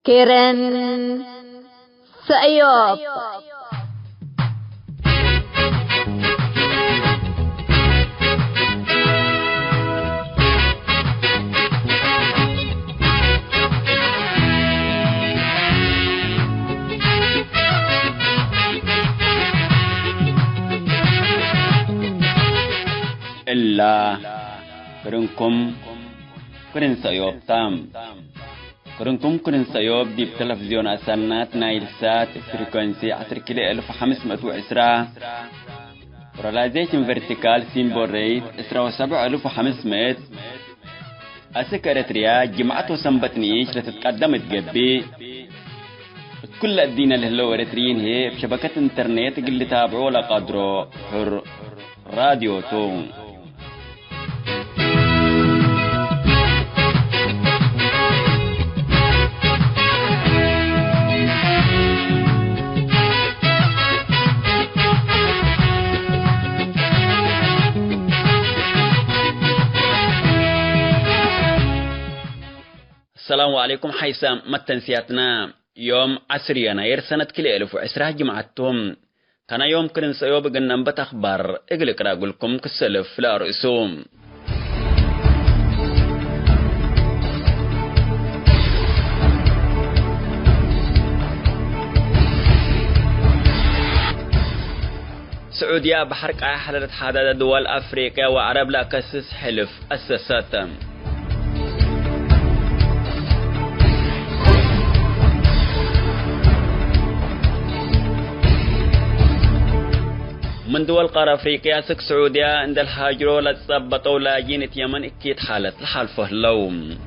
كيرن سأيوب. إلا كرنكم كرن سأيوب تام كرنكم كرن سأيوب دي بتلفزيون أسالنات نايل سات فريكونسي 10510 وراليزيشن فيرتيكال سيمبول ريت 17500 أسك إريتريا جمعة وسنبتنيش لتتقدم تقبي كل الدين اللي هلو إريتريين هي بشبكة انترنت اللي تابعوا لقدروا حر راديو توم. السلام عليكم حيسام متنسياتنا يوم 10 يناير سنة كل 1010 جمعتهم كان يوم كرن سيوب قنن بتخبر اقلق راقلكم كسلف لا رئيسوم. سعودية بحرق حلت حداد دول أفريقيا وعرب لا كسس حلف أساساتهم. من دول قارة أفريقيا سك سعودية عند الهاجرو لتصبطوا لاجين يمن اكيد حالة لحالفه اللوم.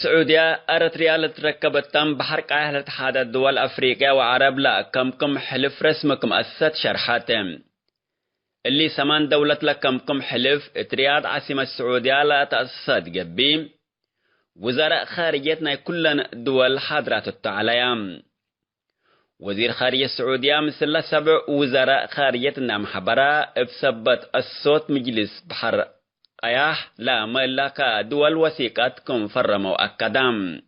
سعودية أريتريا لتركبت تم بحرق أهل اتحاد الدول أفريقيا وعرب لا كم حلف رسمكم أسد شرحاتهم اللي سمان دولة لكم حلف اترياد عاصمة السعودية لا تأسست قبي وزراء خارجيتنا كلنا دول حضرات التعاليام وزير خارجية السعودية مثل 7 وزراء خارجيتنا محبرة بسبت الصوت مجلس بحر أياح لا ملاك دول وثيقتكم فرموا أكدام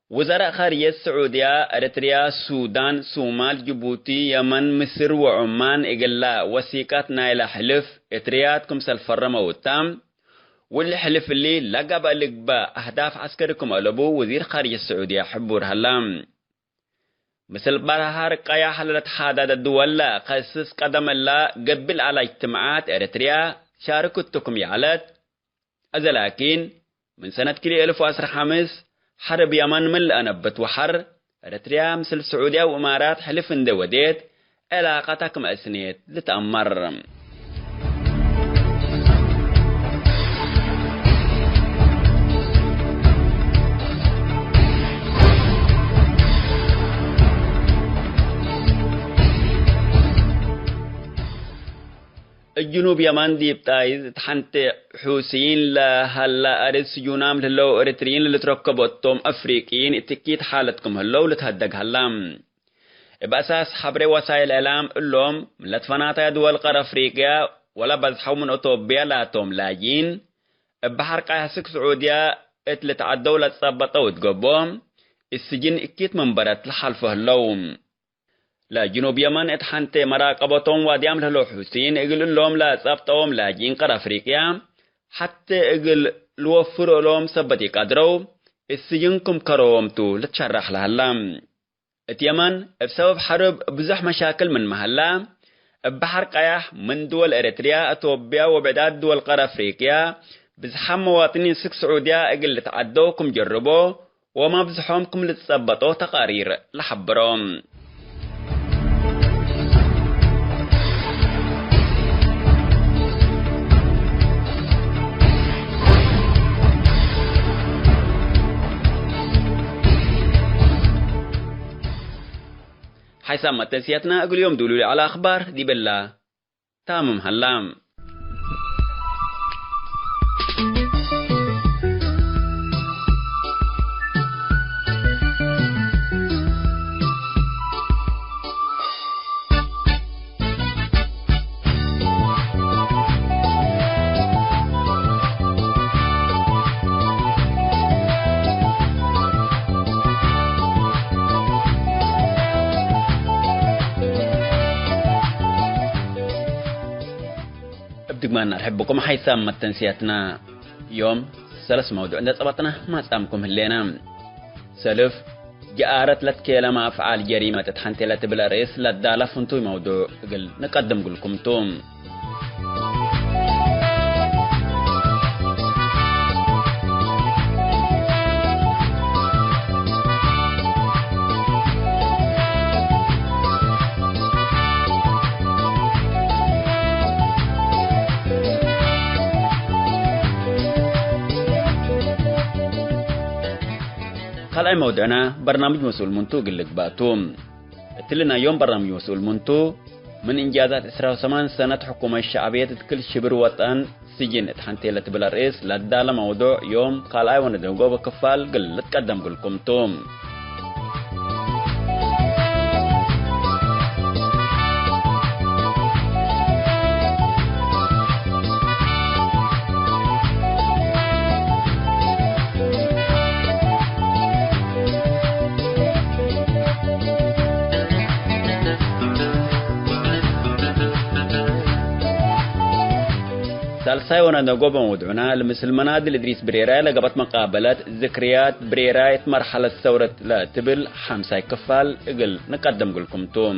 وزراء خارجية السعودية أريتريا السودان صومال جيبوتي يمن مصر وعمان إقلا وثيقات نايل حلف اترياتكم سالفرموا التام واللي حلف اللي لقب لقبا أهداف عسكركم ألبو وزير خارجية السعودية حبور هلام مثل برهار قيا حلت حادة الدول لا قسس قدم الله قبل على اجتماعات أريتريا شاركتكم يعلت أزلاكين من سنة كلي 1015 حرب يمن من أنبت وحر أريتريا مثل السعودية وإمارات حلف اندوديت علاقتكم أسنيت لتأمر الجنوب يمن دي بتايز تحنت حوثيين لهلا أرس يونام للو إريتريين اللي تركبتهم أفريقيين اتكيت حالتكم هلو لتهدق هلام بأساس حبر وسائل الإعلام اللوم لتفناتا دول قارة أفريقيا ولا بزحو من أوتوبيا لاتهم لاجين بحر قاهسك سعودية اتلت عالدولة تصبطوا وتقبوهم السجن اكيت من برات لحالفه اللوم لا جنوب يمن اتحنت مراقبتهم واديام لهلو حوثيين اقل لهم لا صابتهم لاجين قارة أفريقيا حتى اقل لوفروا لهم سبتي قدروا السجنكم كرومتو لتشرح لهلام اليمن بسبب حرب بزح مشاكل من محلها بحر قياح من دول إريتريا أثيوبيا وبعداد دول قارة أفريقيا بزحام مواطنين سك سعودية اقل تعدوكم جربوا وما بزحومكم لتثبتوا تقارير لحبرهم حيثما تنسيتنا أقول يوم دولوا لي على أخبار دي بالله تامم هلام ما نحبكم حيث ما تنسيتنا يوم ثلاث موضوع نصبتنا ما تامكم هلينا سلف جارت لت كلام افعال جريمه تحنتلت بلا رئيس لدالا فنتو موضوع قل نقدم لكم توم خلال موضوعنا برنامج مسؤول منتو قلق باتوم اتلنا يوم برنامج مسؤول منتو من إنجازات 8 سنة حكومة الشعبية كل شبر وطن سجن اتحنتيلة بلا رئيس لدالة موضوع يوم خلال وندوغو بكفال قل تقدم قلكم توم سالساي ونادوغو بموضوعنا المسلمانات الإدريس بريراي لقبت مقابلات ذكريات بريراي مرحلة ثورة لا تبل حمساي كفال اقل نقدم لكم توم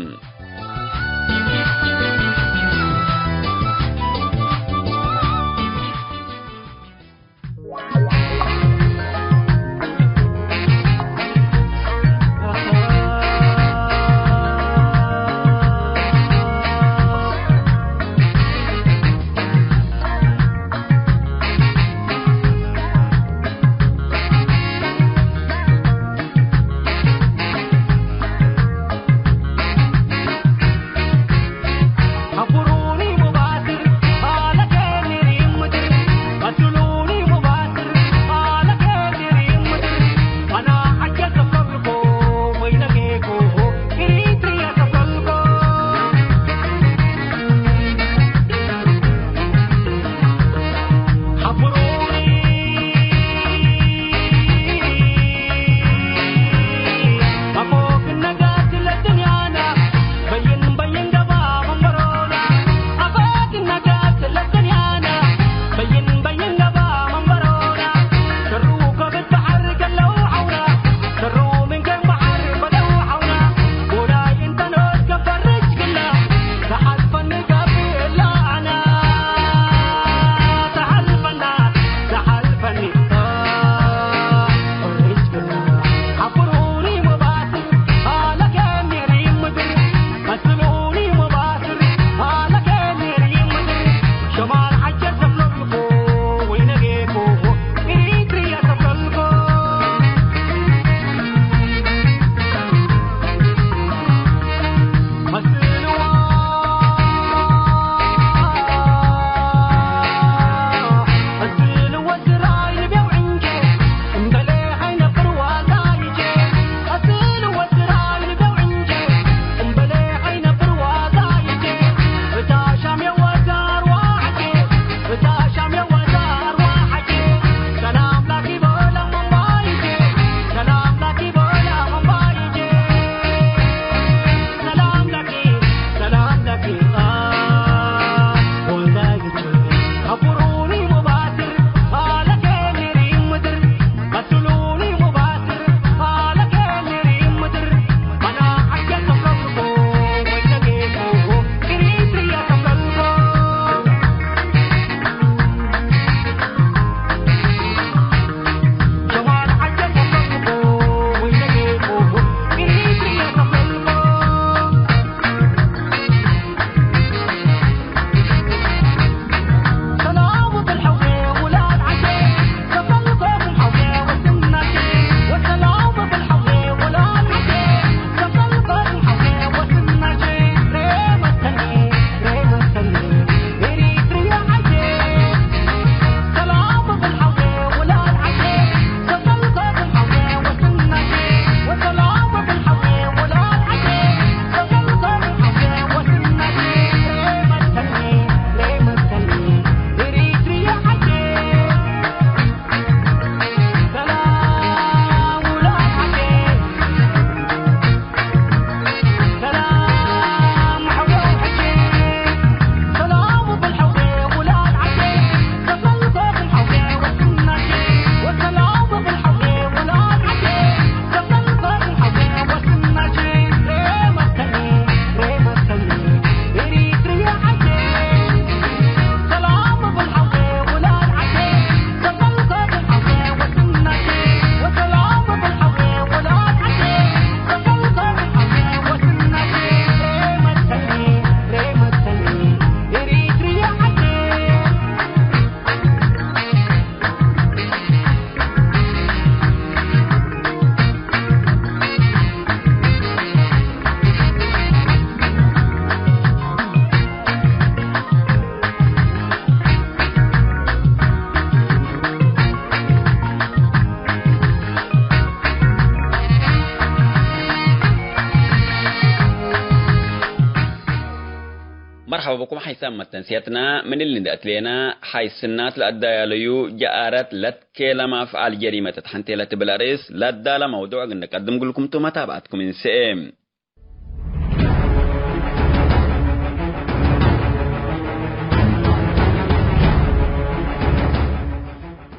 مرحبا بكم حيثما تنسيتنا من اللي ندأت لنا حيث السنات لأداياليو جارت لتكلم أفعال جريمة تحنتي لتبلاريس لدى موضوع نقدم لكم متابعتكم من سئم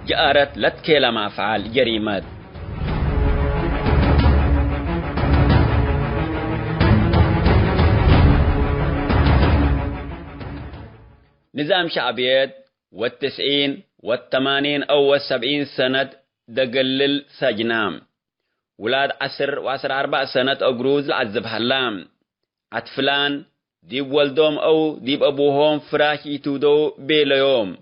جارت لتكلم أفعال جريمة نظام شعبيات 90 80 أو 70 سنة دقلل سجنام ولاد 10 و14 سنة أقروز العذب هلام عطفلان ديب والدوم أو ديب أبوهم فراش يتودو بيليوم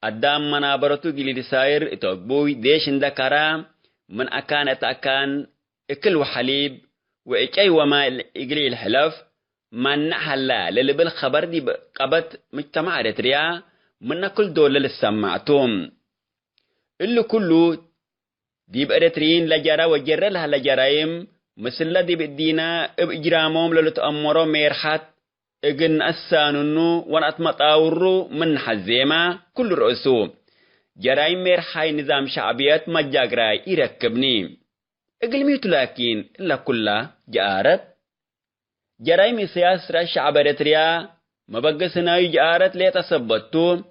أدام منابرتو جليد ساير اتوقبوي ديش اندكارا من أكان اتأكان اكل وحليب وإكي وما إقلي الحلف من حلا للي بالخبر دي قبت مجتمع إريتريا من كل دولة للسماعتهم اللي كله دي بإريتريين لجرا وجر لها لجرايم مثل دي بدينا بإجرامهم للتأمروا ميرحات اجن أساننو ونأتمطاورو من حزيما كل رؤسو جرايم ميرحاي نظام شعبيات مجاقراي يركبني اقلميتو لكن إلا كلها جارت جرايم سياسة الشعب إريتريا مبقسنا يجارت ليه تثبتو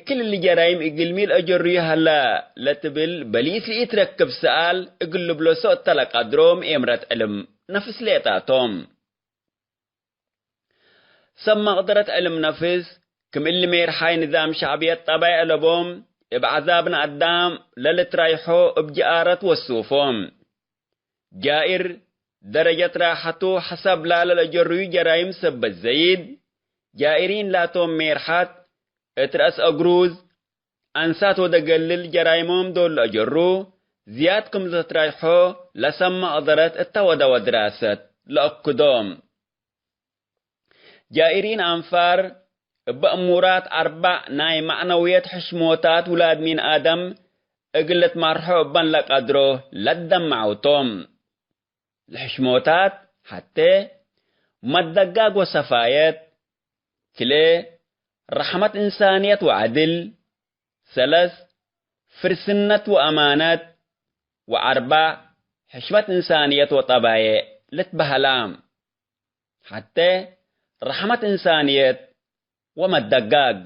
كل اللي جرايم اقلمي الأجرية هلا لتبل بليس ليه تركب سؤال اقلب له سوء تلق أدروم إمرت علم نفس ليه تاتوم سمى قدرة علم نفس كم اللي ميرحاي نظام شعبيات طبيعي لبوم بعذابنا قدام للترايحو بجارت والصوفوم جائر درجة راحته حسب لا للجروي جرايم سب الزيد جائرين لا توم ميرحات اترأس أقروز أنساتو دقلل جرايمهم دول أجرو زيادكم زترايحو لسما قدرت التودى ودراسة لأقدام جائرين أنفار بأمورات 4 ناي معنويات حشموتات ولاد من آدم اقلت مرحوبا لك أدرو لدم معوتهم الحشموتات حتى مدقاق وصفايات كلي رحمة إنسانية وعدل 3 فرسنة وأمانات 4 حشمة إنسانية وطبايع لتبهلام حتى رحمة إنسانية ومدقاق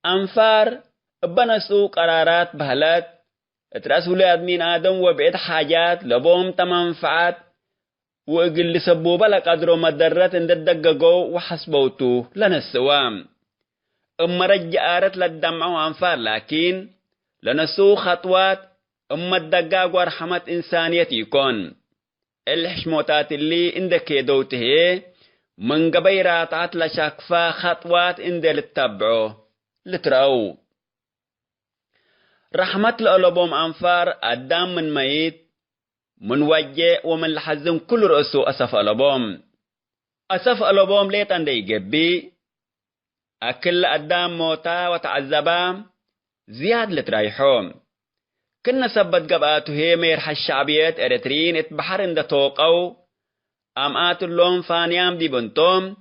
أنفار بنسو قرارات بهلات اترأس ولاد من آدم وبعد حاجات لبوم تمنفعات وإقل سبوبة لقدروا مدرات انددققوا وحسبوتو لنسوام اما رجعارت للدمع وانفار لكن لنسو خطوات اما الدقاق ورحمة إنسانية يكون الحشموتات اللي اندك يدوته من قبيرات لشاكفا خطوات اندي للتبعو لترأو رحمة الألبوم أنفار أدام من ميت من وجه ومن لحزم كل رأسو أسف ألبوم أسف ألبوم ليت عندي جبي أكل أدام موتا وتعذبا زياد لترايحوم كنا سبت قباته ميرح الشعبيات إريترين اتبحر اند توقو أمآت اللوم فانيام دي بنتوم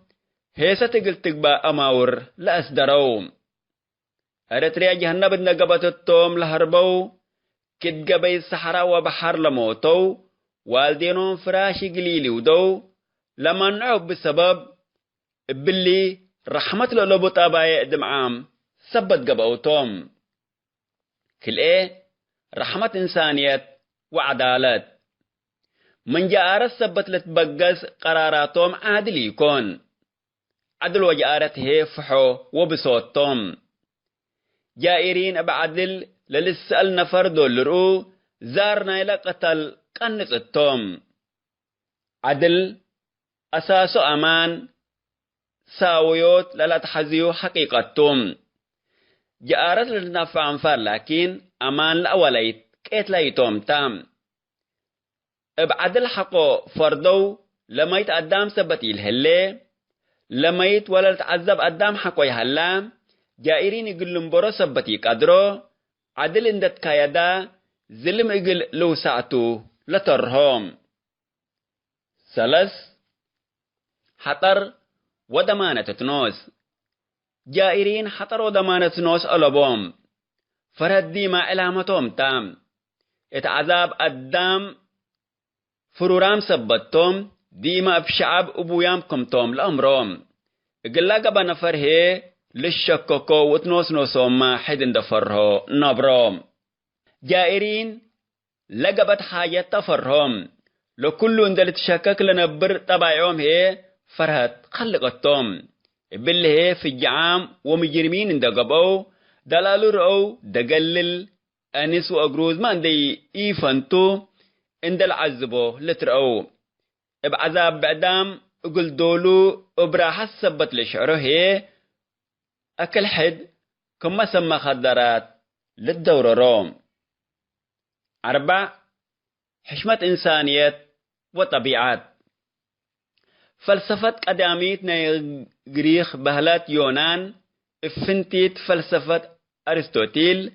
هيسا تقل تقبا أماور لأسدروم إريتريا جهنب نقبت التوم لهربو كد قبي الصحراء وبحر لموتو والدينهم فراشي قليلي ودو لمنعوا بسبب باللي رحمة لولبو طابايا دمعام سبت قبوتهم كل ايه رحمة إنسانية وعدالة من جارت سبت لتبقز قراراتهم عادل يكون عدل وجارت هي فحو وبصوتهم جائرين بعدل للسأل نفر دولرو زارنا إلى قتل قنص التوم عدل أساس أمان ساويوت للا تحزيو حقيقتهم جارت للنفع أنفر لكن أمان لأوليت كيت لايتوم تام بعدل حقو فردو لما يتقدام سبتي الهلي لما يتولى تعذب قدام حقو يهلام جائرين يقلن برو سبتي قدرو عدل اندت كايدا زلم يقل لو ساعتو لترهم 3 حطر ودمانة تنوس جائرين حطروا دمانة تنوس ألبوم فرد ديما علامتهم تام اتعذاب الدام فرورام سبتهم ديما بشعب أبويامكم توم لأمروم إقلاقا بنفره للشكوكو وتنوس نوسوم ما حدن دفره نبروم جائرين لقبت حاجة تفرهم لو كل اندل تشكك لنبر تبايعهم هي فرهت خلقتهم بالله هي في الجعام ومجرمين اندقبوا دلالو رأو دقلل أنس وأقروز ما اندي إيفانتو اندل عذبو لترأو بعذاب بعدام اقول دولو ابراح السبت لشعره هي أكل حد كما سمى خدرات للدورة روم 4 حشمة إنسانية وطبيعات فلسفة قداميت نيغريخ بهلات يونان افنتيت فلسفة أرسطوتيل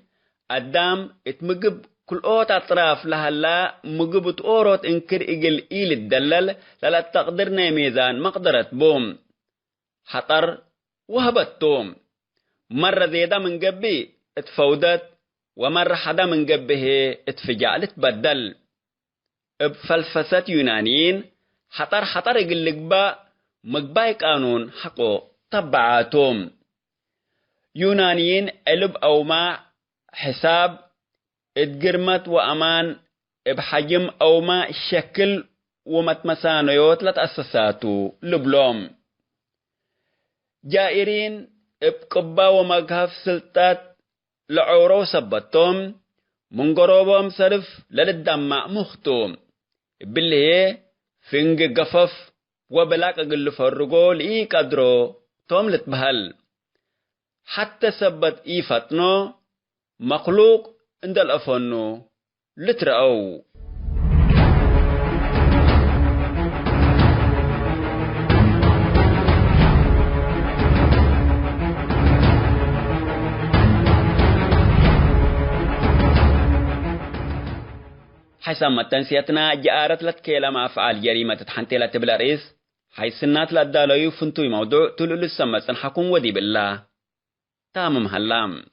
الدام اتمقب كل اوت اطراف لهلا مقبت اوروت انكر اقل ايل الدلل للا تقدرنا ميزان مقدرة بوم حطر وهبتوم مرة زيدا من قبي اتفودت ومرة حدا من قبه اتفجعل تبدل بفلسفة يونانيين حطر اقل لقبا مقباي قانون حقو طبعاتهم يونانيين قلب او ما حساب اتقرمت وأمان بحجم أو ما شكل ومتمسانيوت لتأسساتو لبلوم جائرين بقبا ومقهف سلطات لعورو سبتهم من قروبهم صرف للدماء مختوم بالله فنج قفف وبلاك أقل فرقو لإي قدرو توم لتبهل حتى سبت إي فتنو مخلوق عند الأفنو لترأو حيث متنسيتنا جارت لتكيلم أفعال جريمة تحنتي لتبلا رئيس حيث النات لدالو يفنتوي موضوع تلو السمسن حكم ودي بالله تامم هلام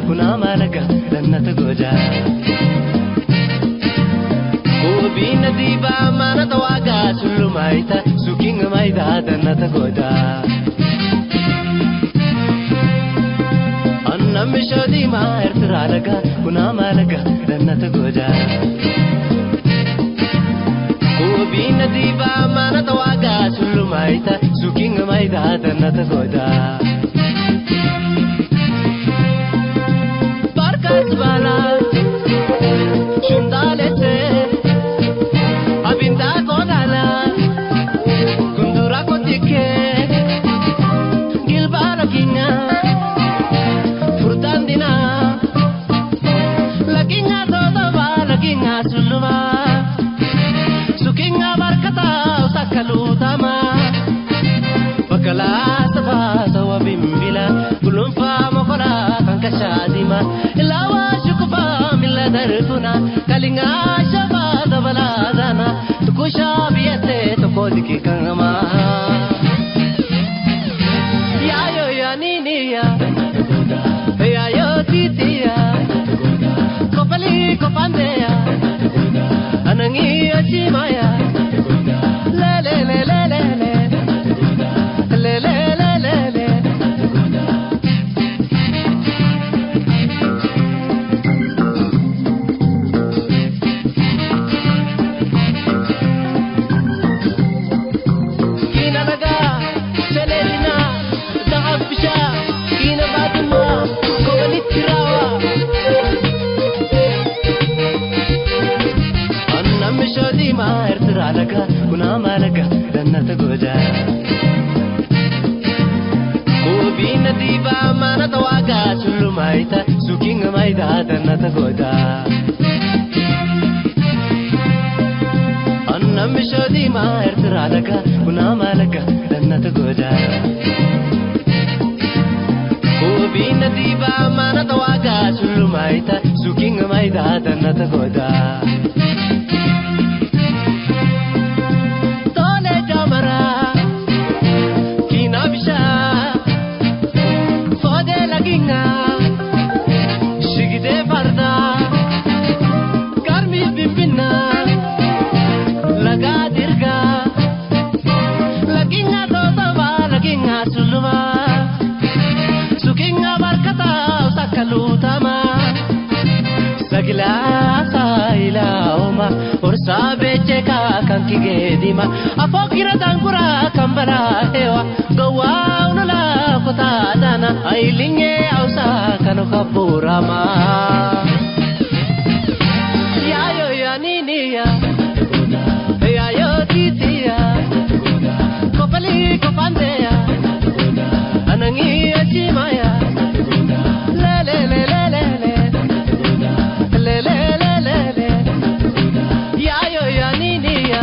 كنا مالك لن تجوجا كوبين ديبا ما نتواجا سلو مايتا سوكين مايدا لن تجوجا أنا مش ديما ارترالك كنا مالك لن تجوجا كوبين ديبا ما نتواجا سلو مايتا سوكين مايدا لن تجوجا Bala, chundalete, abinda konala, kundura kotike, gilbara kinya, furtandina, lakinya todo ba, lakinya suluma, sukinya barkata usakalutama, bakala safa sawa bimbila, kulumfa mokola kankashadima. درفنا كلنا شباب بلادنا تكوشا بيته تكودك كما يا يو يا نينيا يا يو تيتيا كوبلي كوبانديا انغي اشيمايا لا لا لا لا لا لا لا لا لا كنا مالك لن تجوجا كوبين ديبا ما tawaga sulumaita suking maida danata goda anna mishodi ma ertralaga kuna malaga danata goda kubina diba mana tawaga sulumaita suking maida danata goda tole jamara kina bisha fode laginga shigide barda karmi bimbina laga dirga laginga dotava laginga suluma sukinga barkata sakalutama sagla saila oma ursa becheka kanki gedima afokira dangura kambara hewa gowa unala kota dana ailinge ausa kanu kapurama ya yo ya niniya ya yo titiya kopali kopandeya anangi achimaya la la la la la la la la la la ya yo ya niniya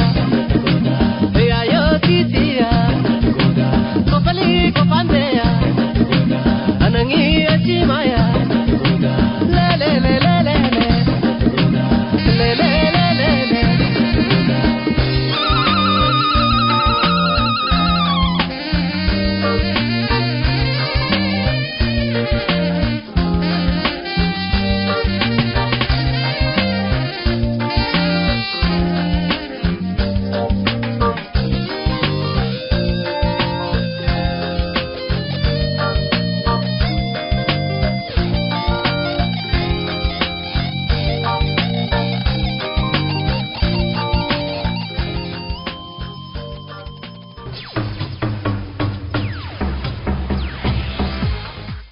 ya yo titiya kopali kopandeya anangi achimaya la la la la la la la la la la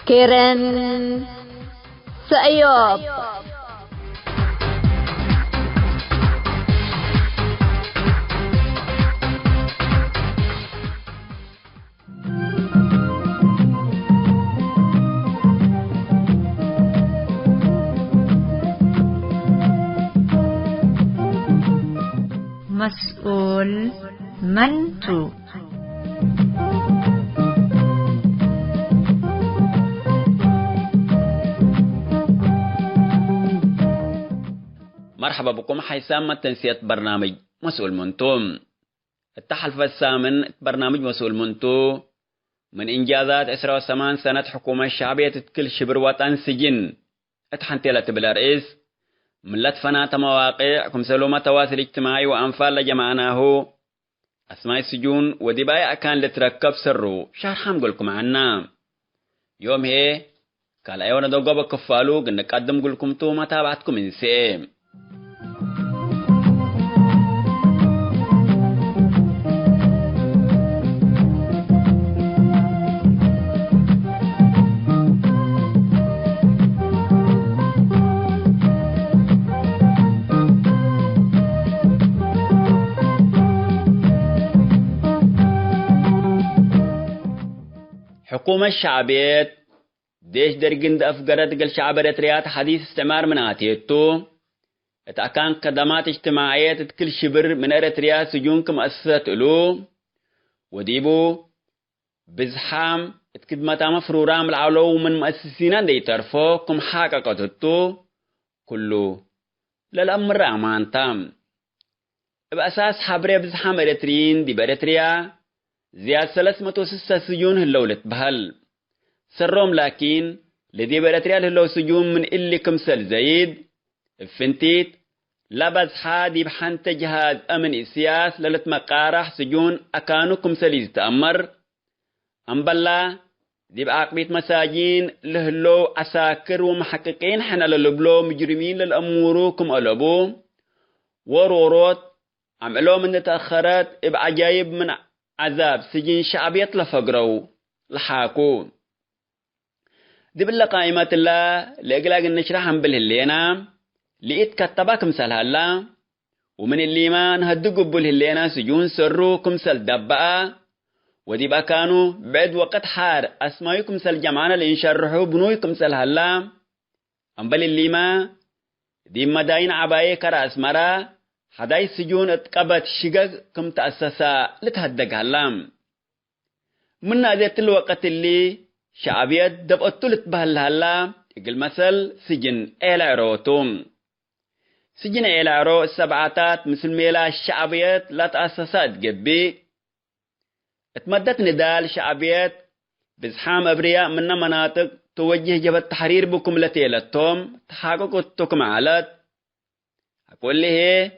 Karen Sayop. مسؤول منتو مرحبا بكم حيسام تنسية برنامج مسؤول منتو. التحالف الثامن برنامج مسؤول منتو من إنجازات 8 سنة حكومة الشعبية تتكل شبر وطن سجن اتحنتيلة بالرئيس ملت فنات مواقع كمسلومة تواصل اجتماعي وأنفال لجمعناه أسماء السجون ودبايا كان لتركب سرو شرحام قولكم عنا يوم هي قال أيونا دوقوا بكفالو قنقدم قولكم تو ما تابعتكم إنسيم حكومة الشعبية ديش درجند أفقرت قل شعب إريتريا حديث استعمار من آتيتو اتأكان خدمات اجتماعية تكل شبر من إريتريا سجون كمؤسسة له وديبو بزحام اتكدمتا مفرورام العلو من مؤسسين دي طرفو كم حققتو كله للأمر أمان تام بأساس حبري بزحام إريتريين دي بإريتريا زياد 306 سجون هلولت بهل سرهم لكن لدي براتريال هلو سجون من اللي كمسل زايد فنتيت لبز حادي بحنت جهاز أمن السياس للت مقارح سجون أكانو كمسل يتأمر أمبلا دي بعقبيت مساجين لهلو أساكر ومحققين حنا للبلو مجرمين للأمورو كم ألبو وروروت عملو من تأخرت بعجايب من عذاب سجين شعبية لفقروا لحاكو دي بالله قائمة الله لإقلاق النشرحهم بالهلينا لإت كتباك مسال هلا ومن اللي ما نهدقوا بالهلينا سجون سروا كمسال دبقى ودي بقى كانوا بعد وقت حار أسمايكم سل جمعنا لإن شرحوا بنويكم سل هلا أمبل اللي ما دي مداين عباية كرا أسمرا حداي سجون اتقبت شقق كم تأسسا لتهدق هلام من هذا الوقت اللي شعبيات دبقتو لتبهل هلا يقل مثل سجن العروتوم سجن العرو السبعاتات مثل ميلا الشعبيات لا تأسسات جبي اتمدت ندال شعبيات بزحام أبرياء من مناطق توجه جبهة التحرير بكم لتيلتهم تحققتكم عالت أقول لي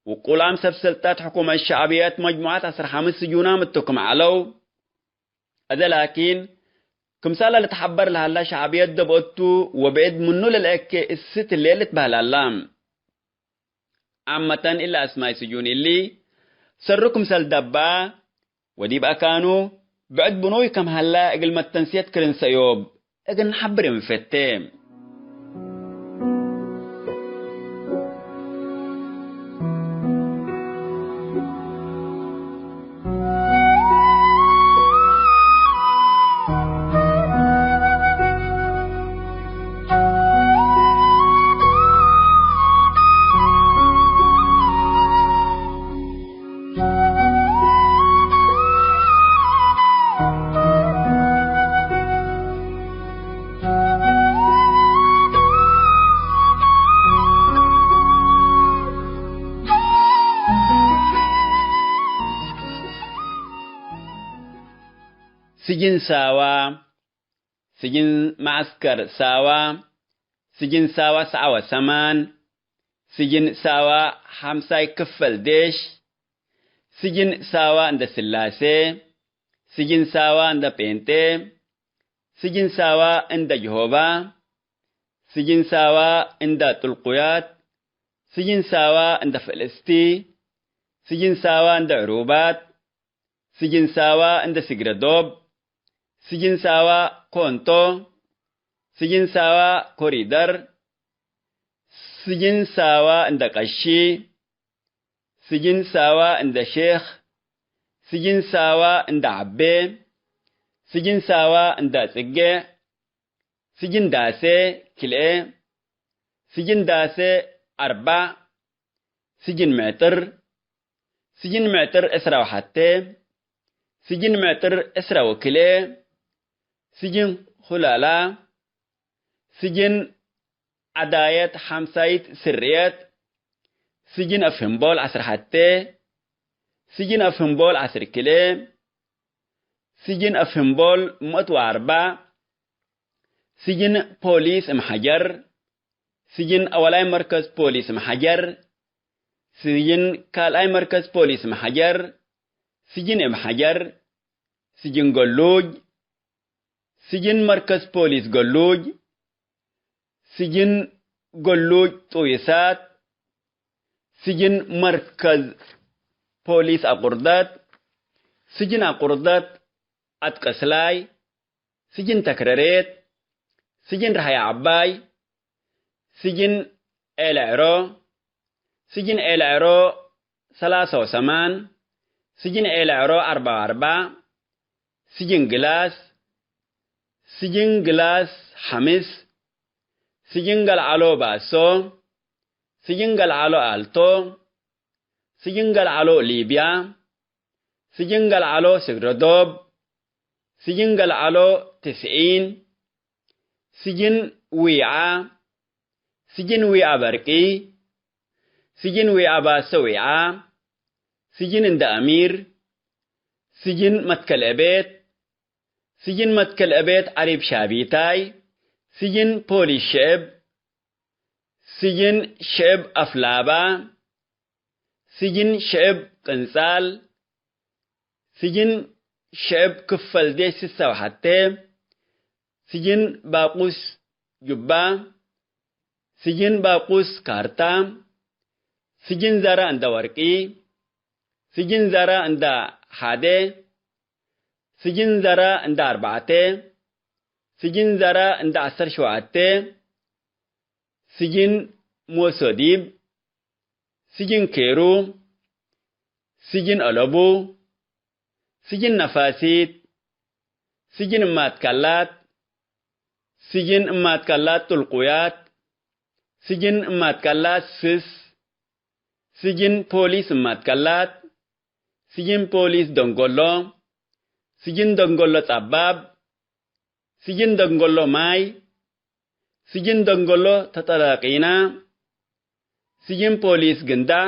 وقولام سبسلتات حكومة الشعبيات مجموعات أسر حامس سجونا متكم علو هذا لكن كمثال اللي تحبر لها الله شعبيات دبقتو وبعد منو للأك الست اللي تبهل اللام عامة إلا أسماء سجون اللي سركم سل دبا ودي بقى كانوا بعد بنوي كم هلا اقل ما التنسيات كرن سيوب اقل نحبر مفتهم سجن ساوا سجن معسكر ساوا سجن ساوا ساوا سمان سجن ساوا حمساي كفل ديش سجن ساوا عند سلاسة سجن ساوا عند بنتي سجن ساوا عند جهوبا سجن ساوا عند تلقيات سجن ساوا عند فلسطين سجن ساوا عند عروبات سجن ساوا عند سجردوب سجن ساوا كونتو سجن ساوا كوريدر سجن ساوا عند قشي سجن ساوا عند شيخ سجن ساوا عند عبي سجن ساوا عند سجى سجن داسة كلئ سجن داسة 4 سجن معتر سجن معتر إسرا وحتى سجن معتر إسرا وكلئ سجن خلالة سجن عدايات حمسايت سريات سجن أفهمبول عصر حتى سجن أفهمبول عصر كلام سجن أفهمبول مئة 4 سجن بوليس محجر سجن أولاي مركز بوليس محجر سجن كالاي مركز بوليس محجر سجن محجر سجن قلوج سجن مركز بوليس قلوج سجن قلوج طويسات سجن مركز بوليس أقردات سجن أقردات أتقسلاي سجن تكراريت سجن رحي عباي سجن العرو سجن العرو 3 سجن العرو 4 سجن جلاس سجن جلاس حمس سجن قلعلو باسو سجن قلعلو آلتو سجن قلعلو ليبيا سجن قلعلو سجردوب سجن قلعلو 90 سجن ويعا سجن ويعا برقي سجن ويعا باسو ويعا سجن اند أمير سجن متكل أبيت سجن متكل أبيت عريب شابيتاي سجن بولي شعب سجن شعب أفلابا سجن شعب قنصال سجن شعب كفل دي 6 وحتى سجن باقوس جبا سجن باقوس كارتا سجن زارا عند ورقي سجن زارا عند حادي سجن زارا عند 4 سجن زارا عند 10 شواتي سجن موسوديب سجن كيرو سجن ألبو سجن نفاسيت سجن ماتكالات سجن ماتكالات تلقويات سجن ماتكالات سس سجن بوليس ماتكالات سجن بوليس دنگولو سجن دنگولو طباب سجن دنگولو ماي سجن دنگولو تطرقينا سجن بوليس گندا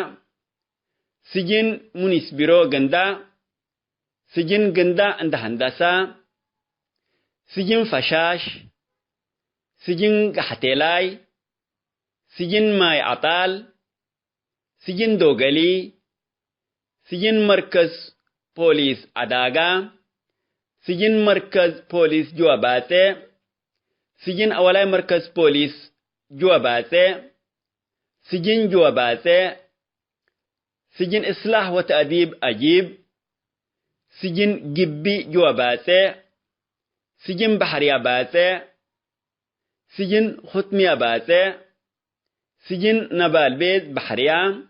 سجن مونيس بيرو گندا سجن گندا عند هندسة سجن فشاش سجن حتيلاي سجن ماي عطال سجن دوغلي سجن مركز بوليس عداغا سجن مركز بوليس جواباتي سجن أولاي مركز بوليس جواباتي سجن جواباتي سجن إصلاح وتأديب أجيب سجن جبي جواباتي سجن بحرياباتي سجن ختمياباتي سجن نبال بيت بحريا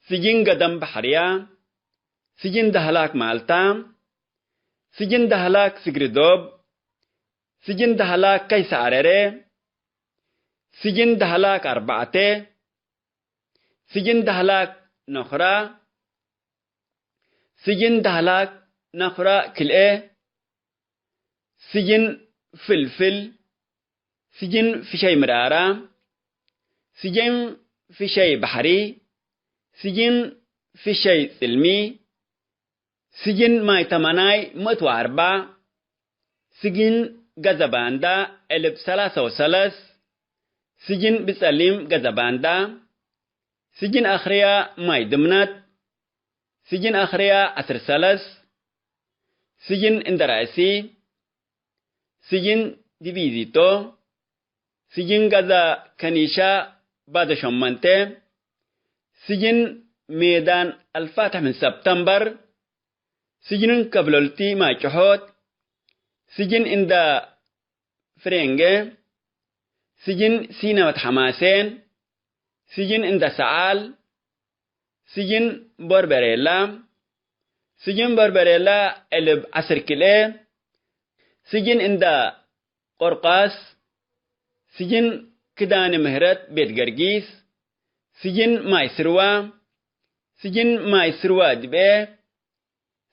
سجن قدم بحريا سجن دهلاك مالتا سجن دهلاك سجردوب سجن دهلاك كيس عريري سجن دهلاك أربعتي سجن دهلاك نخرة سجن دهلاك نخرة كلئة سجن فلفل سجن في شيء مرارة سجن في شيء بحري سجن في شيء سلمي سجن ماي تمناي متو أربع سجن غزباندا ألب 33 سجن بسليم غزباندا سجن أخريا ماي دمنات سجن أخريا 13 سجن اندراسي سجن ديفيزيتو سجن غزا كنيشا بعد شمانته سجن ميدان الفاتح من سبتمبر سجن قبلولتي ما جحوت سجن عند فرنجة سجن سينما حماسين سجن عند سعال سجن بربريلا سجن بربريلا ألب 10 كيلو سجن عند قرقاس سجن كدان مهرت بيت قرقيس سجن مايسروا سجن مايسروا دبي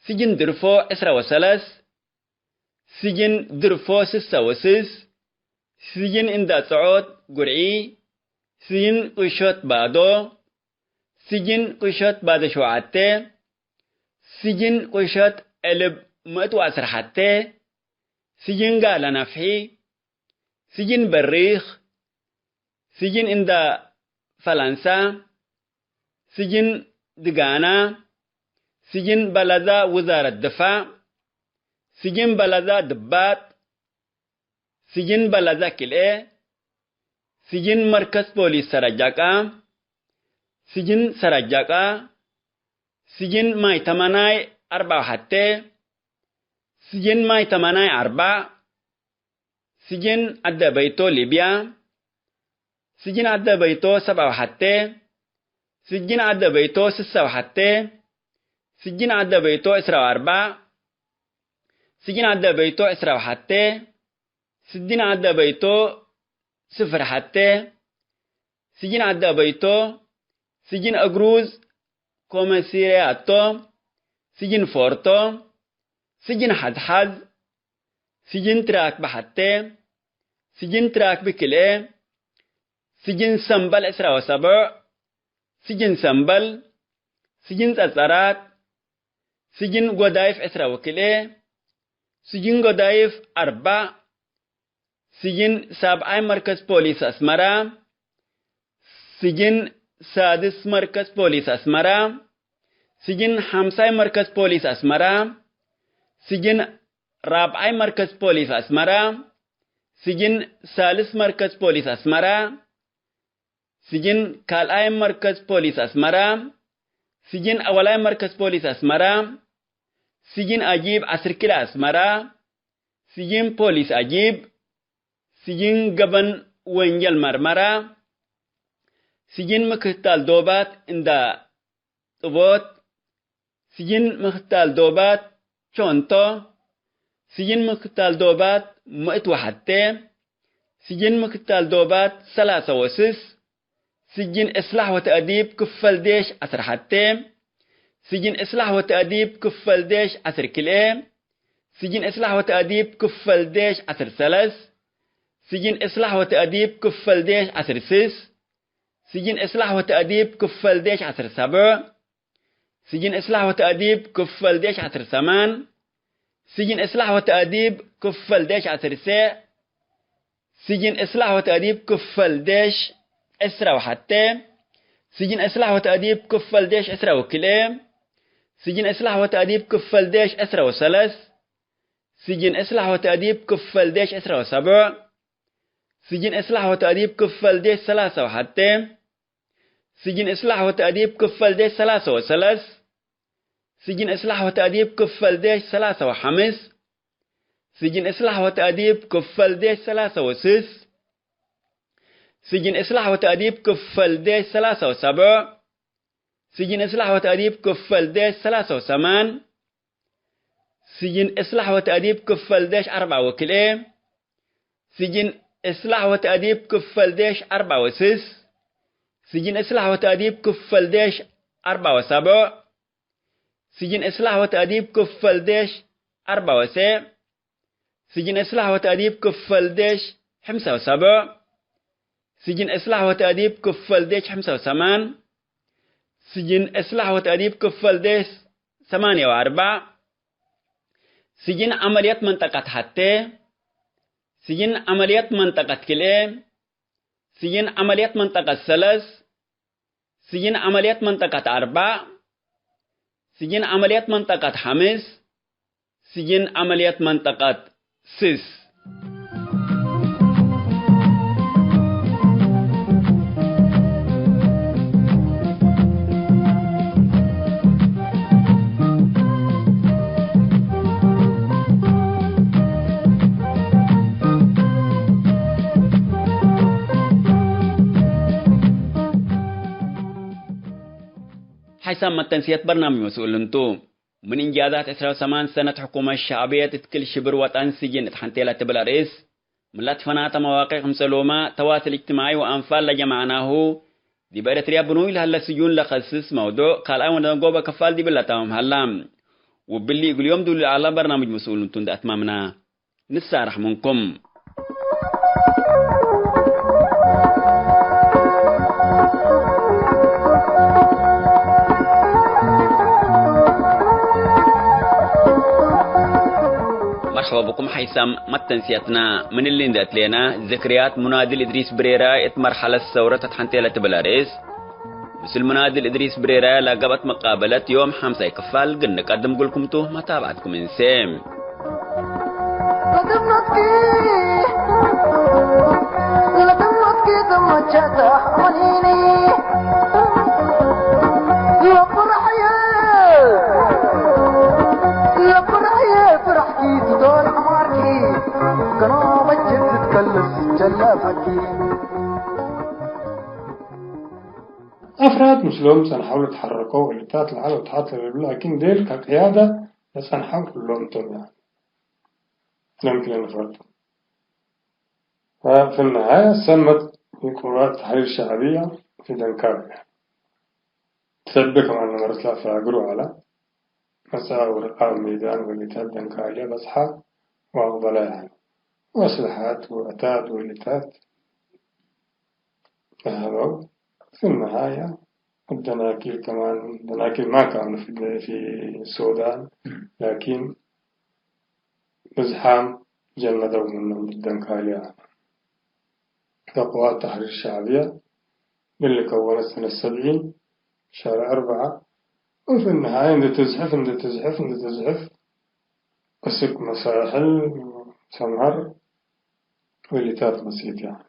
سجن درفو اسرا وسلس سجن درفو سسا وسس سجن اندا سعود قرعي سجن قشوت بادو سجن قشوت باد شوعاتي سجن قشوت قلب مأتو أسرحاتي سجن قال نفحي سجن بريخ سجن اندا فرنسا سجن دغانا سجن بلدا وزارة الدفاع سجن بلدا دبات سجن بلدا كلئة سجن مركز بوليس سراجاكا سجن سراجاكا سجن ماي تماناي 4 حتى سجن ماي تماناي 4 سجن أدى بيتو ليبيا سجن عدى بيتو 7 حتى سجن عدى بيتو 6 حتى سجن عدى بيتو 4 سجن عدى بيتو 10 حتى سجن عدى بيتو 0 حتى سجن عدى بيتو سجن أجروز كومسيرياتو سجن فورتو سجن حدحد سجن تراك بحتى سجن تراك بكلي سجن سنبل 7 سجن سنبل سجن تسارات سجن غدايف 10 سجن غدايف 4 سجن 7 مركز بوليس أسمرا سجن 6 مركز بوليس أسمرا سجن 5 مركز بوليس أسمرا سجن 4 مركز بوليس أسمرا سجن 3 مركز بوليس أسمرا سجن كالاي مركز بوليس أسمرا سجن أولاي مركز بوليس أسمرا سجن أجيب 10 كيلو أسمرا سجن بوليس أجيب سجن قبن وينجل مرمرا سجن مكتال دوبات عند طبوت سجن مختال دوبات شونتو سجن مختال دوبات مئت وحدتين سجن مختال دوبات 3 وسس سجن إصلاح وتأديب كفل ديش 10 حتين سجن إصلاح وتأديب كفل ديش 10 كلام سجن إصلاح وتأديب كفل ديش 10 ثلاث سجن إصلاح وتأديب كفل ديش 10 سس سجن إصلاح وتأديب كفل ديش 10 7 سجن إصلاح وتأديب كفل ديش 10 8 سجن إصلاح وتأديب كفل ديش 10 ساعة سجن إصلاح وتأديب كفل ديش أسرة وحتى سجن إصلاح وتأديب كفل ديش أسرة وكلام سجن إصلاح وتأديب كفل ديش أسرة وثلاث سجن إصلاح وتأديب كفل ديش أسرة وسبع سجن إصلاح وتأديب كفل ديش 3 وحتى سجن إصلاح وتأديب كفل ديش 3 وثلاث سجن إصلاح وتأديب كفل ديش 3 وخمس سجن إصلاح وتأديب كفل ديش 3 وسس سجن إصلاح وتأديب كفل ديش 3 وسبع سجن إصلاح وتأديب كفل ديش 3 وثمان سجن إصلاح وتأديب كفل ديش 4 وكلام سجن إصلاح وتأديب كفل ديش 4 وسس سجن إصلاح وتأديب كفل ديش 4 وسبع سجن إصلاح وتأديب كفل ديش 4 وسبع سجن إصلاح وتأديب كفل ديش 5 وسبع سجن إصلاح وتأديب كفل ديش 5 وثمان سجن إصلاح وتأديب كفل ديش 8 و4 سجن عمليات منطقة حتى سجن عمليات منطقة كلام سجن عمليات منطقة 3 سجن عمليات منطقة 4 سجن عمليات منطقة 5 سجن عمليات منطقة 6 حسب ما تنسيت برنامج مسؤول انتو من إنجازات 8 سنة حكومة الشعبية تتكل شبر وطن سجن تحنتيلة تبلا رئيس ملات فناتا مواقع مسلومة تواصل اجتماعي وأنفال لجمعناه دي بارت ريا بنوي لهلا سجون لخصص موضوع قال أولا نقوبة كفال دي بلا تاهم هلام وباللي يقول يوم دول على برنامج مسؤول انتو دا أتمامنا نسارح منكم مرحبا بكم حيثم متنسيتنا من اللي ندات لنا ذكريات منادي إدريس بريرا مرحلة الثورة تحنتيلة بلاريس مثل منادي إدريس بريرا لقبت مقابلة يوم 5 كفال قلنا قدم قولكم تو ما تابعتكم إنسام أفراد مسلم سنحاول يتحركوا اللي تات العالم تحاطر لكن ديل كقيادة سنحاول كلهم تبع يمكن أن نفرد ففي النهاية سمت قوات التحرير الشعبية في دنكاريا تسبقهم أن مرسلا فاقروا على مساء ورقاء الميدان واللي تات دنكاريا بصحة وأفضلها وأسلحات وأتات واللتات ذهبوا في النهاية الدناكيل كمان الدناكيل ما كانوا في السودان لكن بزحام جندوا منهم الدنكالية قوات التحرير الشعبية اللي كونت سنة 70 شهر 4 وفي النهاية انت تزحف أسك مساحل سمهر واللي تات مسيط يعني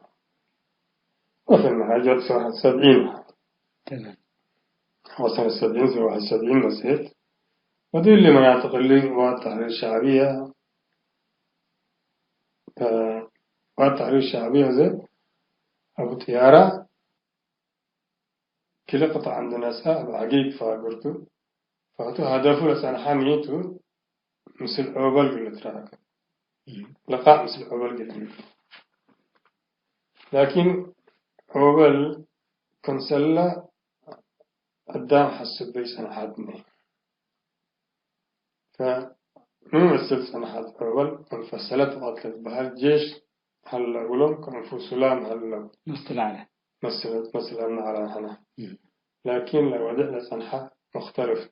وفي النهاية جت سنة 70 تمام وسنة 70 سنة 71 مسيط ودي اللي مناطق اللي قوات التحرير الشعبية قوات التحرير الشعبية زي أبو تيارة كلا قطع عندنا ساعة عقيق فاقرته فهتو هدفه لسنحة ميتو مثل عوبل قلت راك لقاء مثل عوبل قلت لكن عوبل كنسلة قدام حسب بي سنحاتني فممثل سنحات عوبل انفصلت وقتلت بهالجيش هلا قولهم كان سلام هلا مثل على مثلا على هنا لكن لو بدأنا سنحة مختلف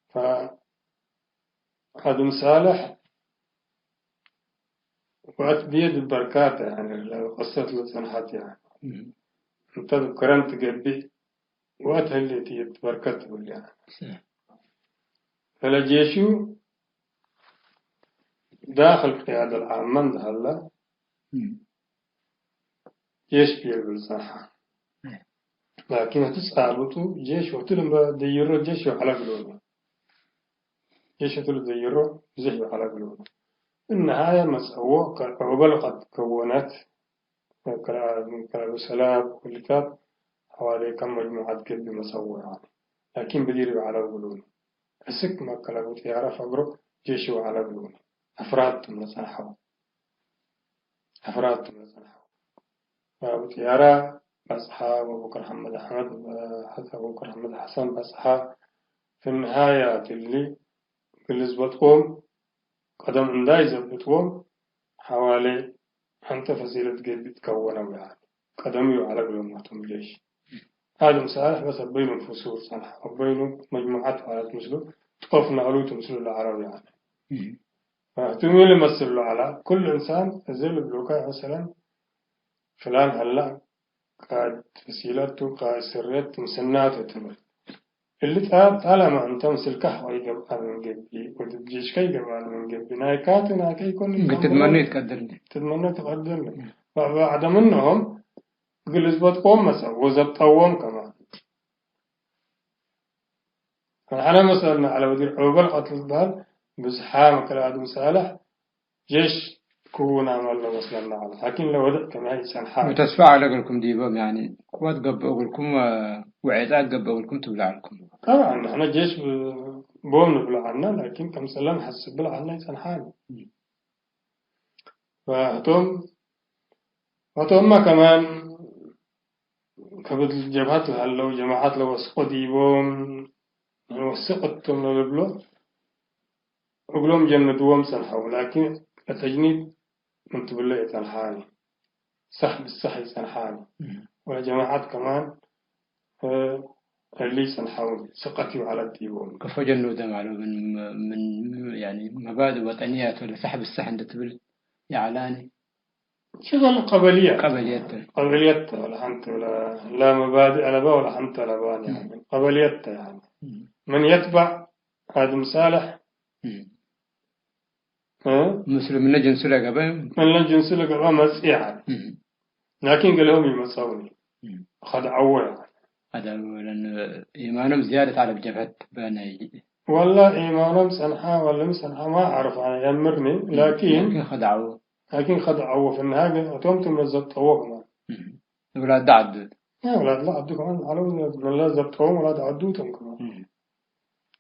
فهذا صالح وقت بيد البركات يعني لو قصت له سنحات يعني انت ذكرت قبي وقت اللي تيجي بركته يعني فلا جيشو داخل القيادة العامة هلا جيش بيقبل صح لكن تسألته جيش وتلم ديرو جيش على قلوبه جيش وتلم ديرو جيش على قلوبه النهاية مسأوة كعبل قد كونت كلام سلام والكتاب حوالي كم مجموعة قلب مسوى يعني لكن بديروا على قلوبه أسك ما كلامه يعرف أقرب جيشه على قلوبه أفرادتم لسنحوا فبتيارا أصحاب أبو بكر محمد أحمد أبو بكر محمد حسن أصحاب في النهاية اللي زبطهم قدم عندي زبطهم حوالي أنت فصيلة قلب تكونوا يعني قدموا على قلوبهم ليش هذا مسألة بس بينهم فصول صنح وبينهم مجموعات على مثله تقفنا علوت مثل العرب يعني فتميل مثل على كل إنسان يزيل بلوكا مثلا فلان هلا قاعد فسيلته قاعد سريت مسنات تمر اللي تعال ما أنت مثل كحوة يجب من قبلي وتجيش كي جمال من قبلي نايكات نايكي يكون تتمنى تقدرني تتمنى تقدرني فبعد منهم قل إثبات قوم مثلا وزبط قوم كمان أنا مثلا على ودير عقبال قتل البال بزحام كلا عدو صالح جيش كون عمل له مثلا على لكن لو بدأ كما إنسان حال وتصفى على قولكم ديبهم يعني قوات قب قولكم وعيدات قب قولكم تبلع لكم طبعا احنا جيش بوم نبلع عنا لكن كم سلام حسب بلع عنا إنسان حال فهتم ما كمان كبد الجبهات لو جماعات لو وسقوا ديبهم وسقتهم للبلو أقولهم جندوهم سنحو لكن التجنيد من تبلع سنحاني سحب السحي سنحاني والجماعات كمان اللي سنحاول سقطوا على الديوان كفجنوا ده معلوم من يعني مبادئ وطنيات ولا سحب السحن ده تبل يعلاني شغل قبليات قبليات ولا حنت ولا لا مبادئ على با ولا حنت على با يعني قبليات يعني من يتبع هذا مصالح مسلم من جنس له قبل من جنس له قبل مسيح لكن قالهم يمسوني خد عوّل هذا لأن إيمانهم زيادة على الجبهة بني والله إيمانهم سنحا ولا مسنحا ما أعرف أنا يمرني لكن خدعوا في النهاية أتومتم لزبط هو كمان أولاد عدود يا أولاد لا عدوا كمان على من لزبط هو أولاد عدوتهم كمان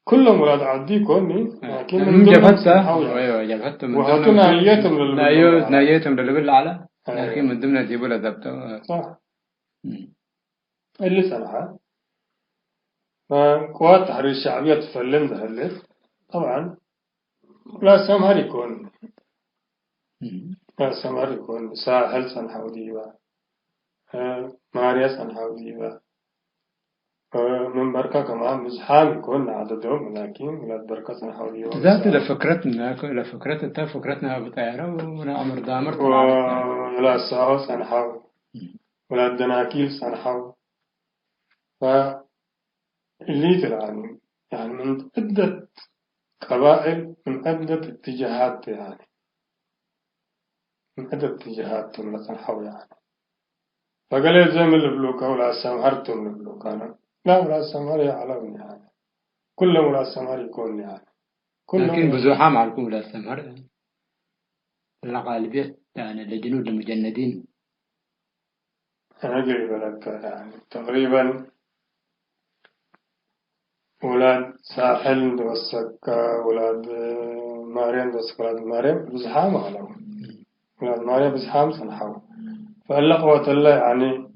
كلهم أولاد عدي كوني لكن من جبهته أيوة جبهته من وهاتوا نايتهم للبل على لكن من ضمن يجيبوا له زبطه صح اللي سنحا فقوات تحرير الشعبية تفلم ذهلت طبعا لا سمهر يكون لا سمهر يكون ساحل سنحا وديبا ماريا سنحا وديبا من بركة كمان مزحام يكون عددهم لكن لا بركة سنحا وديبا ذات لفكرتنا بطيارة ولا أمر دامر ولا ساهو سنحا ولا الدناكيل سنحا اللي تراني يعني من عدة قبائل من عدة اتجاهات يعني من عدة اتجاهات مثلا حول يعني فقال زي من البلوكة ولا سمهرتم البلوكة أنا لا ولا سمهر يعلم يعني كلهم ولا سمهر يكون يعني لكن بزوحة معكم ولا سمهر الغالبية يعني لجنود المجندين أنا قريب لك يعني تقريبا ولاد ساحل دوسك ولاد ماريم دوسك ولاد ماريم بزحام على ولاد ماريم بزحام صنحوا فألا قوة الله يعني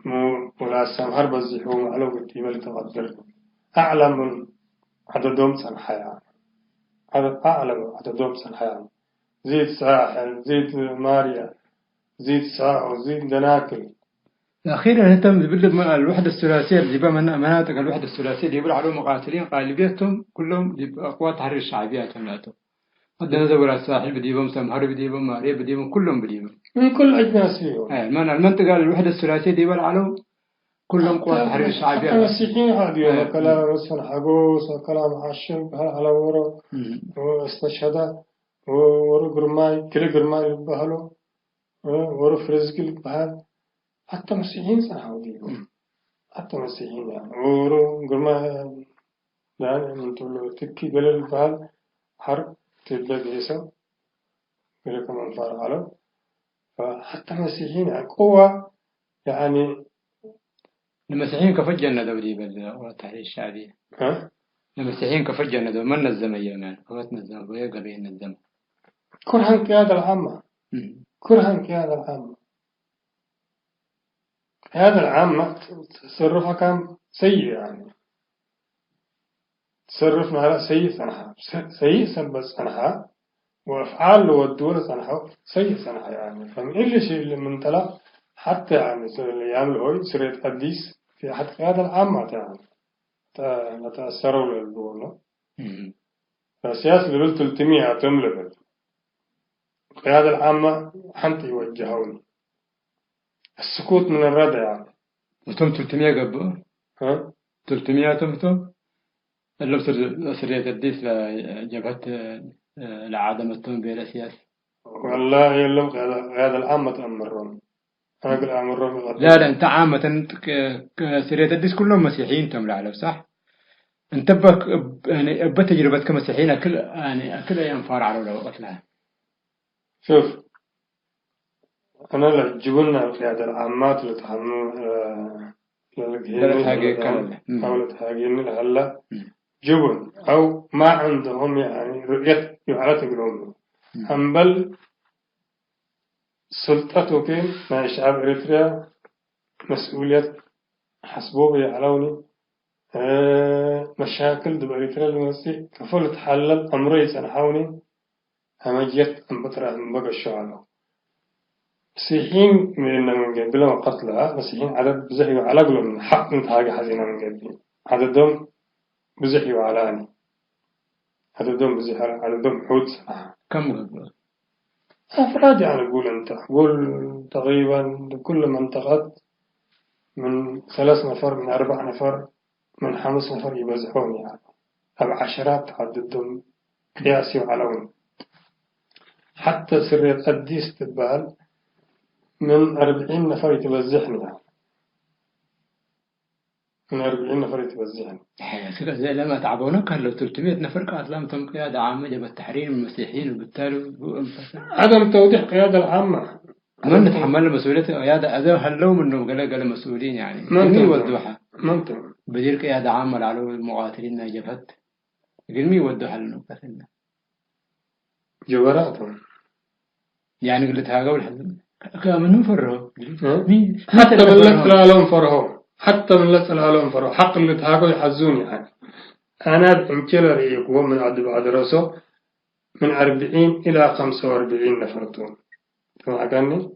مو ولا سمهر بزحوا معلو قلتي ملي تقدر أعلى من عددهم صنحا يعني أعلى عددهم صنحا يعني زيد ساحل زيد ماريا زيد ساعة وزيد دناكل. أخيرا نهتم الوحدة الثلاثية اللي بقى مناطق الوحدة الثلاثية اللي يقول عليهم مقاتلين غالبيتهم كلهم قوات تحرير الشعبية تملاته. قد نزلوا على الساحل بديبهم سمهر بديبهم ماريا بديبهم كلهم بديبهم. من كل أجناسيهم. المنطقة الوحدة الثلاثية دي يقول عليهم كلهم قوات تحرير الشعبية. المسيحيين هذه كلام مثلا حجوس وكلام عشب على ورو واستشهد ورو جرماي كل جرماي بهلو ورو فرزقل بهال حتى مسيحيين صنعوا ديهم حتى مسيحيين يعني ورو جرماي يعني من طول تكي بلل بهال حرب تبدأ يسوع كلكم أنفار على فحتى مسيحيين يعني قوة يعني المسيحيين كفجنا دولي بالتحرير الشعبية. ها؟ المسيحيين كفجنا دول من نظم أيام قوات نظم ويقى بين النظم. كرهن قيادة العامة. كرهن قيادة العامة. قيادة العامة تصرفها كان سيء يعني. تصرفنا على سيء صنعها سيء سبب صنعها وأفعال والدول صنعها سيء صنعها يعني فمن إلا شيء اللي من طلع حتى يعني الأيام الهوي سرية قديس في أحد قيادة العامة يعني نتأثروا للدول فالسياسة لبل 300 تملبل القيادة العامة حنت يوجهوني السكوت من الردع يعني وتم 300 قبل ها 300 تمتم اللي سرية الديس لجبهة لعدم بين السياسة والله يلم قيادة العامة تأمرون أنا أقول أمرهم لا أنت عامة سرية الديس كلهم مسيحيين تملع على صح أنت يعني بتجربة كمسيحيين أكل أيام فار على ولا وقت لها شوف أنا لا جبنا القيادة العامات اللي تحمل أو تحاجين هلا جبن أو ما عندهم يعني رؤية يعرف لهم هم بل سلطته كيف مع شعب إريتريا مسؤولية حسبوه يعلوني مشاكل دب إريتريا المسي كفل تحلل أمري سنحاوني همجيت أم بطرح من بقى الشعب مسيحين من قبل قتلها مسيحين عدد بزحي على قلهم حق من حاجة حزينة من قبل عددهم بزحي وعلاني عددهم بزحي عددهم حود سنة كم أفراد يعني قول تقريبا كل منطقة من 3 نفر من 4 نفر من 5 نفر يبزحون يعني أو عشرات عددهم قياسي وعلوني حتى سرية قديس تبال من 40 نفر يتوزحني يعني من 40 نفر يتوزحني كده زي لما تعبونك لو 300 نفر كانت لم تم قيادة عامة جاب التحرير من المسيحيين وبالتالي عدم توضيح قيادة العامة من نتحمل مسؤولية قيادة أذى هلو منهم قال مسؤولين يعني مين يوضحها بدير قيادة عامة على المقاتلين ما جبهت مين يوضحها لنا كثيرا جبراتهم يعني قلت ها قول منهم فرهوا حتى من لسل عليهم فرهوا حتى من لسل عليهم فرهوا حق اللي تهاجوا يحزوني يعني أنا بإمكاني يقوم من عدد بعد رأسه من 40 إلى 45 نفرتون فمعقني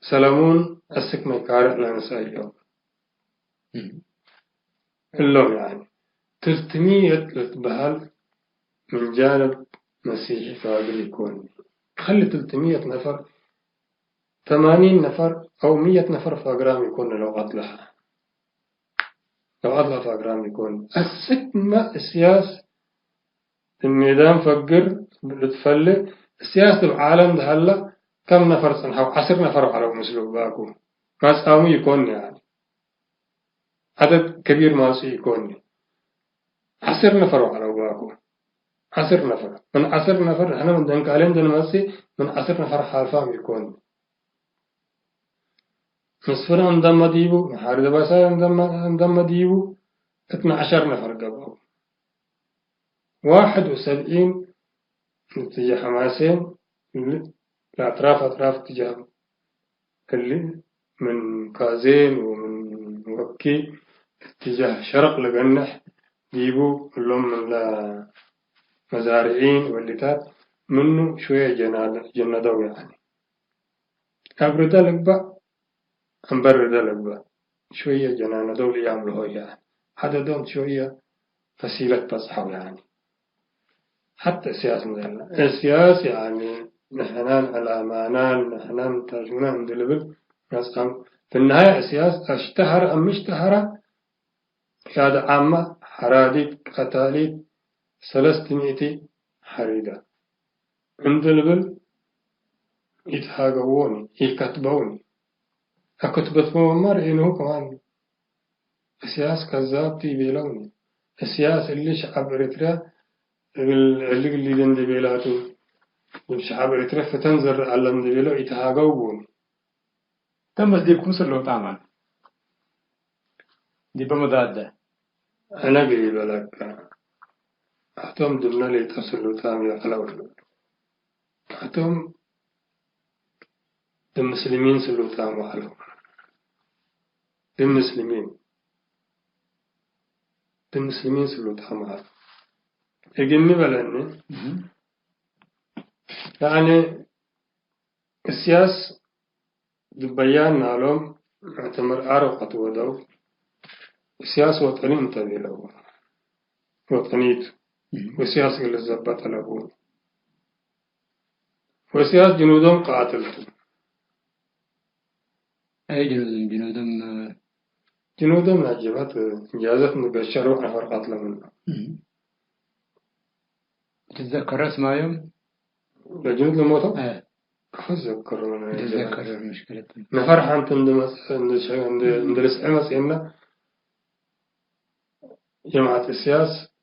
سلمون السكمة كارع لنسائيهم اللهم يعني 300 لتبهل من جانب مسيحي فاقل يكون خلي 300 نفر 80 نفر أو 100 نفر فاقرام يكون لو أطلع فاقرام يكون السكمة السياسة الميدان فقر بتفلي سياسة العالم ده هلا كم نفر صنحوا 10 نفر على مسلوب باكو ما سامو يكون يعني عدد كبير ما يكون 10 نفر على باكو 10 نفر من 10 نفر احنا من دنك عليهم دنماسي من 10 نفر حالفام يكون نصفر انضم ديبو محارد باسا انضم ديبو 12 نفر قبلوا 71 اتجاه حماسين أطراف اتجاه اللي من كازين ومن وكي اتجاه شرق لقنح جيبوا كلهم من مزارعين واللتات منه شوية جندوا يعني أبرد لقبة أنبرد لقبة شوية جنان دول يعملوا يعني عددهم شوية فسيلة تصحوا يعني حتى السياسة مثلا السياسة يعني نحن على معنان نحن ترجمنا عند اللبل في النهاية السياسة اشتهر أم اشتهر هذا عامة حراديت قتاليت 300 حريدة عند اللبل يتحاقوني يكتبوني أكتبت ممر إنه كمان السياسة كذاب تي بيلوني السياسة اللي شعب إريتريا اللي جند بيلاتو شعب إريتريا فتنزر على مدبيلو يتحاقوني تم دي بكمسر لو تعمل دي بمضادة أنا قريب لك أحتم دمنا لي تصلوا تامي أقلوا أحتم دم مسلمين سلوا تامي أقلوا دم مسلمين سلوا تامي أقلوا يجني بلاني يعني السياس بيان نالهم اعتمر عرقة ودو السياس وطني انتبه له وطنيت وسياس اللي زبط له وسياس جنودهم قاتلتهم أي جنودهم نجبت إجازة مبشروا عن فرقات لهم تتذكر اسمها يوم؟ الجنود الموتى؟ ايه أتذكر تتذكر المشكلة نفرح أنت ندرس أمس إن جماعة السياس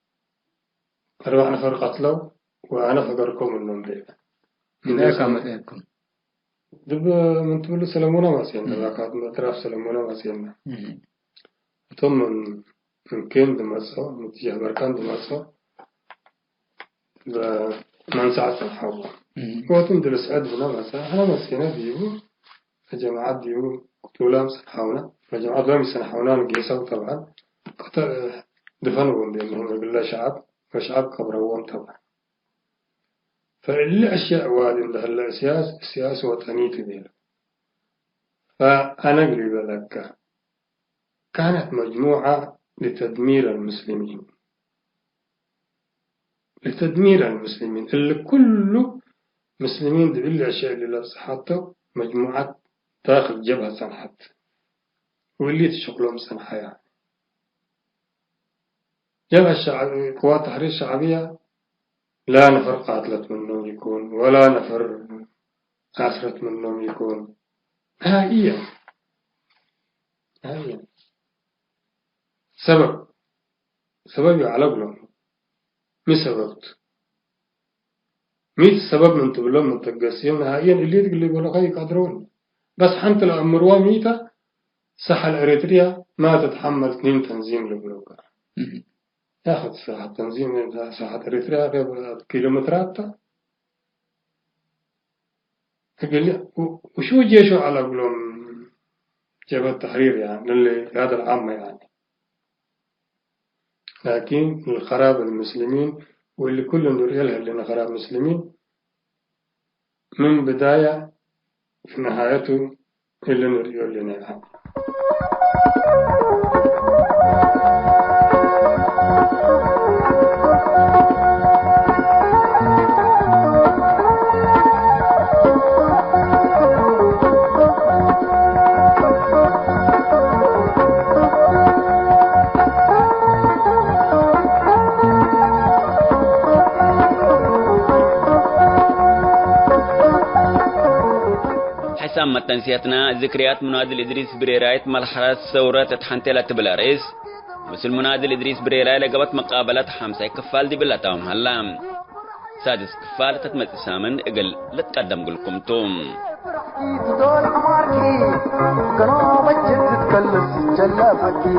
أرواح نفر قتلوا وأنا فقركم منهم دي إذا كانت إيكم دب من تقول سلمونا ما سينا ذاكات أطراف سلمونا ما سينا ثم من كين دمسوا من تجاه بركان دمسوا من ساعة الحوض وتم درس عدنا مثلا أنا مسينا ديو الجماعات ديو قتلوا سنحونا الجماعات لهم سنحونا نقيسوا طبعا قتل دفنوا لأنهم بالله شعب وشعب قبرهم طبعا فاللي أشياء وادي ده السياسة وطنية ديال فأنا أقرب لك كانت مجموعة لتدمير المسلمين اللي كله مسلمين دي بالأشياء اللي لصحته مجموعة داخل جبهة سنحت واللي تشغلهم سنحة يعني جبهة الشعب قوات تحرير الشعبية لا نفر قاتلت منهم يكون ولا نفر أسرت منهم يكون هي سبب يعلق لهم مي سببت سبب من تقولهم من تقسيم نهائيا اللي تقول لي ولا غير قادرون بس حنت الأمر ميتة صح الأريتريا ما تتحمل 2 تنظيم لبلوكا ياخذ ساحة تنظيم ساحة أريتريا كيلومترات قال لي وشو جيشوا على قولهم جبهة التحرير يعني اللي هذا العامة يعني لكن الخراب المسلمين واللي كل نريلها اللي خراب المسلمين من بداية في نهايته اللي نريل لنا يعني. حسام تنسيتنا ذكريات منادل إدريس بريرايت ملحرات ثورة تحنتلة بلاريس مثل منادل إدريس بريراي لقبت مقابلة حمسة كفال دي بلاتهم هلام سادس كفال تتمت سامن اقل لتقدم قلكم توم كانوا بجد تتكلس جلا فكي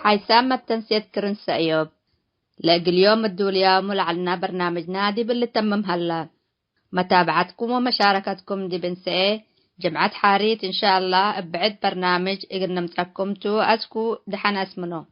حيثما تنسيت كرنس أيوب لاقي اليوم الدوليوم لعلنا برنامج نادي باللي تمم هلا متابعتكم ومشاركتكم دي بنسئ جمعة حاريت إن شاء الله بعد برنامج إقنا متركمتو أسكو دحنا اسمنو